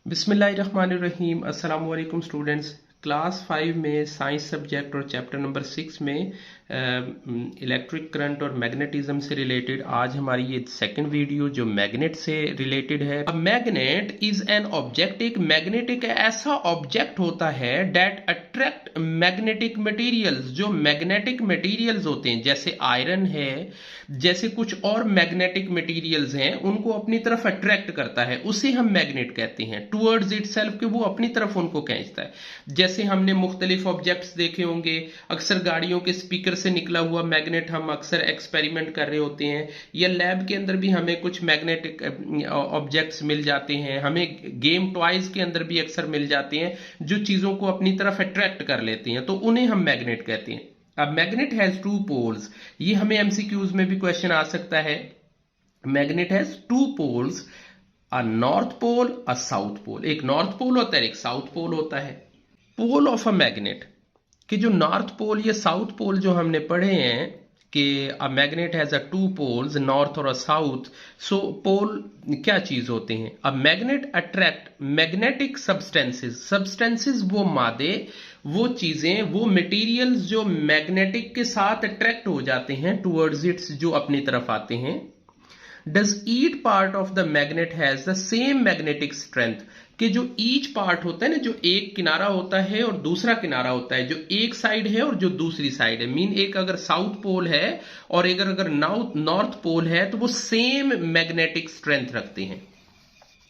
बिस्मिल्लाहिर्रहमानिर्रहीम। अस्सलाम वालेकुम स्टूडेंट्स। क्लास 5 में साइंस सब्जेक्ट और चैप्टर नंबर 6 में इलेक्ट्रिक करंट और मैग्नेटिज्म से रिलेटेड आज हमारी ये सेकंड वीडियो जो मैग्नेट से रिलेटेड है। मैग्नेट इज एन ऑब्जेक्ट, एक मैग्नेट एक ऐसा ऑब्जेक्ट होता है डेट अट्रैक्ट मैग्नेटिक मटेरियल्स, जो मैग्नेटिक मटेरियल्स होते हैं जैसे आयरन है, जैसे कुछ और मैग्नेटिक मटेरियल्स हैं, उनको अपनी तरफ अट्रैक्ट करता है, उसे हम मैग्नेट कहते हैं। टुवर्ड्स इटसेल्फ, के वो अपनी तरफ उनको खींचता है। जैसे हमने मुख्तलिफ ऑब्जेक्ट्स देखे होंगे, अक्सर गाड़ियों के स्पीकर से निकला हुआ मैग्नेट हम अक्सर एक्सपेरिमेंट कर रहे होते हैं, या लैब के अंदर भी हमें कुछ मैग्नेटिक ऑब्जेक्ट्स मिल जाते हैं, हमें गेम टॉयज के अंदर भी अक्सर मिल जाते हैं जो चीजों को अपनी तरफ अट्रैक्ट कर लेते हैं, तो उन्हें हम मैग्नेट कहते हैं। अब मैग्नेट हैज टू पोल्स, ये हमें एमसीक्यूज में भी क्वेश्चन आ सकता है। Magnet has two poles, a north pole a south pole. एक नॉर्थ पोल होता है, एक साउथ पोल होता है। पोल ऑफ अ मैग्नेट, कि जो नॉर्थ पोल या साउथ पोल जो हमने पढ़े हैं कि a magnet has a two poles, north और अ साउथ। सो पोल क्या चीज होते हैं? A magnet attract magnetic substances, substances वो मादे, वो चीजें, वो मटेरियल्स जो मैग्नेटिक के साथ अट्रैक्ट हो जाते हैं टुवर्ड्स इट्स, जो अपनी तरफ आते हैं। Does each part of the magnet has the same magnetic strength, कि जो ईच पार्ट होता है ना, जो एक किनारा होता है और दूसरा किनारा होता है, जो एक साइड है और जो दूसरी साइड है, मीन एक अगर साउथ पोल है और एक अगर नॉर्थ पोल है, तो वो सेम मैग्नेटिक स्ट्रेंथ रखते हैं।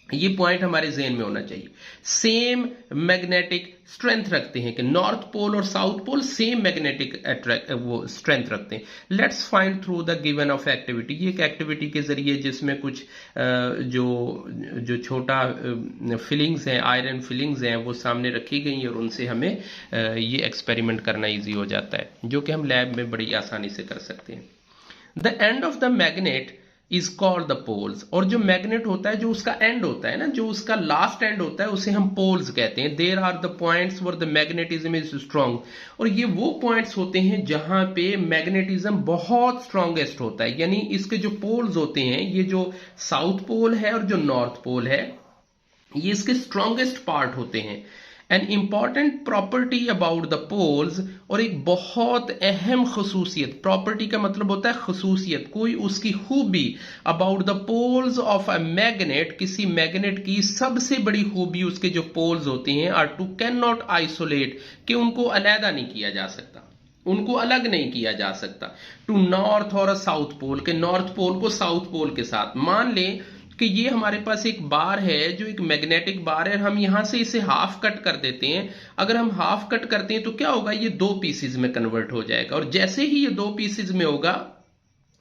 ये पॉइंट हमारे ज़हन में होना चाहिए। सेम मैग्नेटिक स्ट्रेंथ रखते हैं, कि नॉर्थ पोल और साउथ पोल सेम मैग्नेटिक वो स्ट्रेंथ रखते हैं। Let's find through the given of activity, ये एक एक्टिविटी के जरिए जिसमें कुछ जो छोटा फिलिंग्स हैं, आयरन फिलिंग्स हैं, वो सामने रखी गई हैं और उनसे हमें ये एक्सपेरिमेंट करना ईजी हो जाता है, जो कि हम लैब में बड़ी आसानी से कर सकते हैं। The end of the magnet is called the poles, और जो मैग्नेट होता है, जो उसका एंड होता है ना, जो उसका लास्ट एंड होता है, उसे हम पोल्स कहते हैं। There are the points where the magnetism is strong, और ये वो पॉइंट्स होते हैं जहां पे मैग्नेटिज्म बहुत स्ट्रांगेस्ट होता है। यानी इसके जो पोल्स होते हैं, ये जो साउथ पोल है और जो नॉर्थ पोल है, ये इसके स्ट्रांगेस्ट पार्ट होते हैं। An important property about the poles, और एक बहुत अहम खसूसियत, प्रॉपर्टी का मतलब होता है खसूसियत, कोई उसकी खूबी। About the poles of a magnet, किसी मैग्नेट की सबसे बड़ी खूबी उसके जो पोल्स होते हैं, are to can not isolate, कि उनको अलहदा नहीं किया जा सकता, उनको अलग नहीं किया जा सकता। टू नॉर्थ और साउथ पोल, के नॉर्थ पोल को साउथ पोल के साथ। मान लें कि ये हमारे पास एक बार है, जो एक मैग्नेटिक बार है, हम यहां से इसे हाफ कट कर देते हैं। अगर हम हाफ कट करते हैं तो क्या होगा? ये दो पीसेज में कन्वर्ट हो जाएगा, और जैसे ही ये दो पीसेज में होगा,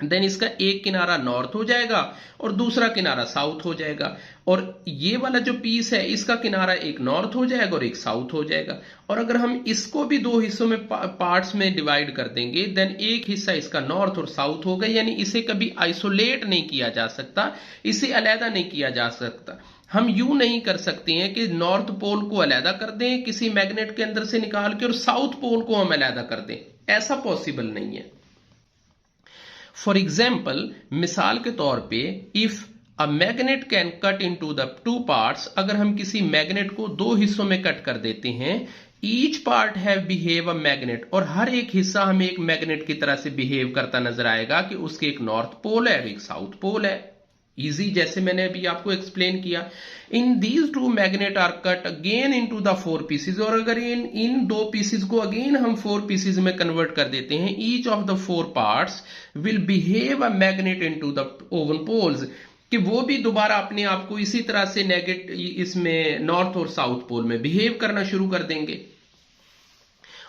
देन इसका एक किनारा नॉर्थ हो जाएगा और दूसरा किनारा साउथ हो जाएगा, और ये वाला जो पीस है, इसका किनारा एक नॉर्थ हो जाएगा और एक साउथ हो जाएगा। और अगर हम इसको भी दो हिस्सों में पार्ट्स में डिवाइड कर देंगे, देन एक हिस्सा इसका नॉर्थ और साउथ होगा। यानी इसे कभी आइसोलेट नहीं किया जा सकता, इसे अलहदा नहीं किया जा सकता। हम यूं नहीं कर सकते हैं कि नॉर्थ पोल को अलहदा कर दें किसी मैग्नेट के अंदर से निकाल के, और साउथ पोल को हम अलहदा कर दें, ऐसा पॉसिबल नहीं है। फॉर एग्जाम्पल, मिसाल के तौर पे, if a magnet can cut into the two parts, अगर हम किसी मैग्नेट को दो हिस्सों में कट कर देते हैं, each part have behave a magnet, और हर एक हिस्सा हमें एक मैग्नेट की तरह से बिहेव करता नजर आएगा, कि उसके एक नॉर्थ पोल है और एक साउथ पोल है। इजी, जैसे मैंने अभी आपको एक्सप्लेन किया। In these two magnet are cut again into the four pieces, और अगर इन दो पीसेज को अगेन हम फोर पीसेज में कन्वर्ट कर देते हैं, each of the four parts will behave a magnet into the own poles, कि वो भी दोबारा अपने आप को इसी तरह से इसमें नॉर्थ और साउथ पोल में बिहेव करना शुरू कर देंगे।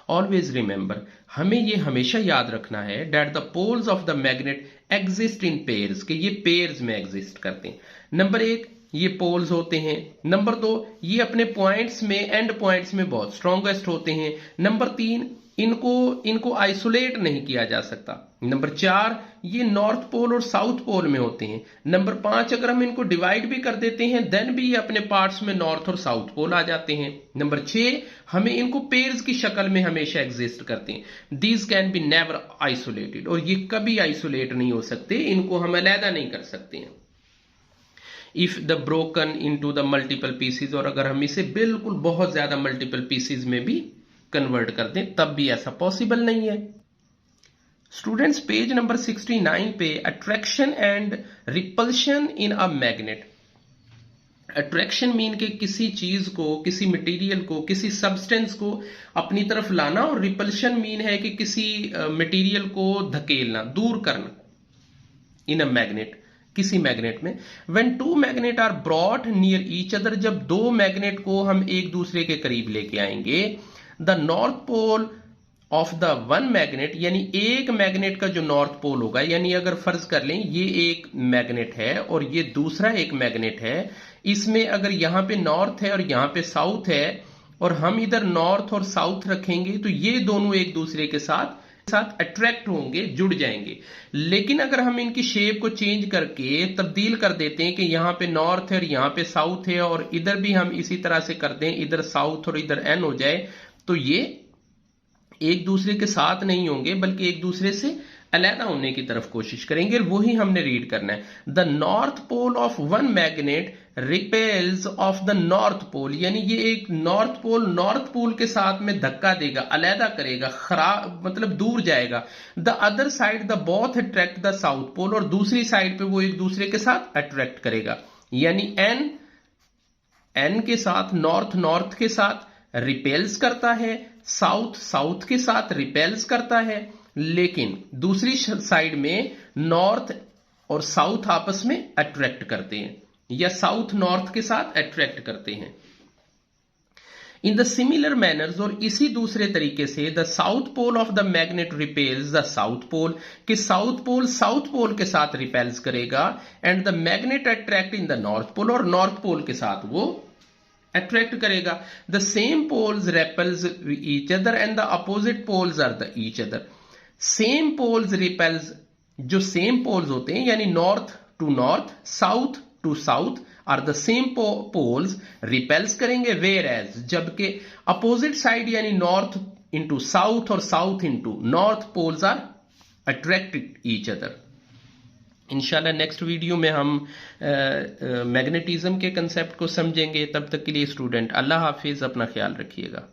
ऑलवेज रिमेंबर, हमें ये हमेशा याद रखना है, that the poles of the magnet exist in pairs, कि ये पेयर्स में एग्जिस्ट करते हैं। नंबर एक, ये पोल्स होते हैं। नंबर दो, ये अपने पॉइंट्स में, एंड पॉइंट्स में बहुत स्ट्रॉन्गेस्ट होते हैं। नंबर तीन, इनको आइसोलेट नहीं किया जा सकता। नंबर चार, ये नॉर्थ पोल और साउथ पोल में होते हैं। नंबर पांच, अगर हम इनको डिवाइड भी कर देते हैं, देन भी ये अपने पार्ट्स में नॉर्थ और साउथ पोल आ जाते हैं। नंबर छह, हमें इनको पेयर्स की शक्ल में हमेशा एग्जिस्ट करते हैं। These can be never isolated, और ये कभी आइसोलेट नहीं हो सकते, इनको हम अलहदा नहीं कर सकते हैं। If the broken into the multiple pieces, और अगर हम इसे बिल्कुल बहुत ज्यादा मल्टीपल पीसेज में भी कन्वर्ट कर दें तब भी ऐसा पॉसिबल नहीं है। स्टूडेंट्स पेज नंबर 69 पे attraction and repulsion in a magnet. Attraction mean के किसी चीज को, किसी मटेरियल को, किसी सब्सटेंस को अपनी तरफ लाना, और रिपल्शन मीन है कि किसी मटेरियल को धकेलना, दूर करना। इन अ मैग्नेट, किसी मैग्नेट में। When two magnet are brought near each other, जब दो मैग्नेट को हम एक दूसरे के करीब लेके आएंगे, the north pole of the one magnet, यानी एक मैग्नेट का जो नॉर्थ पोल होगा, यानी अगर फर्ज कर लें ये एक मैग्नेट है और ये दूसरा एक मैग्नेट है, इसमें अगर यहां पे नॉर्थ है और यहां पे साउथ है और हम इधर नॉर्थ और साउथ रखेंगे तो ये दोनों एक दूसरे के साथ अट्रैक्ट होंगे, जुड़ जाएंगे। लेकिन अगर हम इनकी शेप को चेंज करके तब्दील कर देते हैं कि यहां पे नॉर्थ है और यहां पे साउथ है, और इधर भी हम इसी तरह से कर दें, इधर साउथ और इधर एन हो जाए, तो ये एक दूसरे के साथ नहीं होंगे बल्कि एक दूसरे से अलग होने की तरफ कोशिश करेंगे। वही हमने रीड करना है। The north pole of one magnet repels of the north pole, यानी ये एक नॉर्थ पोल के साथ में धक्का देगा, अलहदा करेगा, खराब मतलब दूर जाएगा। The other side the both attract the south pole, और दूसरी साइड पे वो एक दूसरे के साथ अट्रैक्ट करेगा। यानी एन के साथ नॉर्थ के साथ रिपेल्स करता है, साउथ के साथ रिपेल्स करता है, लेकिन दूसरी साइड में नॉर्थ और साउथ आपस में अट्रैक्ट करते हैं, या साउथ नॉर्थ के साथ अट्रैक्ट करते हैं। इन द सिमिलर मैनर्स, और इसी दूसरे तरीके से, the south pole of the magnet repels the south pole, कि साउथ पोल के साथ रिपेल्स करेगा, and the magnet attract in the north pole, और नॉर्थ पोल के साथ वो अट्रैक्ट करेगा। The same poles repels each other and the opposite poles are the each other. Same poles repels, जो same poles होते हैं यानी north to north, south to south, are the same poles repels करेंगे, whereas, जबकि opposite side यानी north into south और south into north poles are attracted each other. इंशाल्लाह next video में हम मैग्नेटिज्म के कंसेप्ट को समझेंगे। तब तक के लिए स्टूडेंट अल्लाह हाफिज, अपना ख्याल रखिएगा।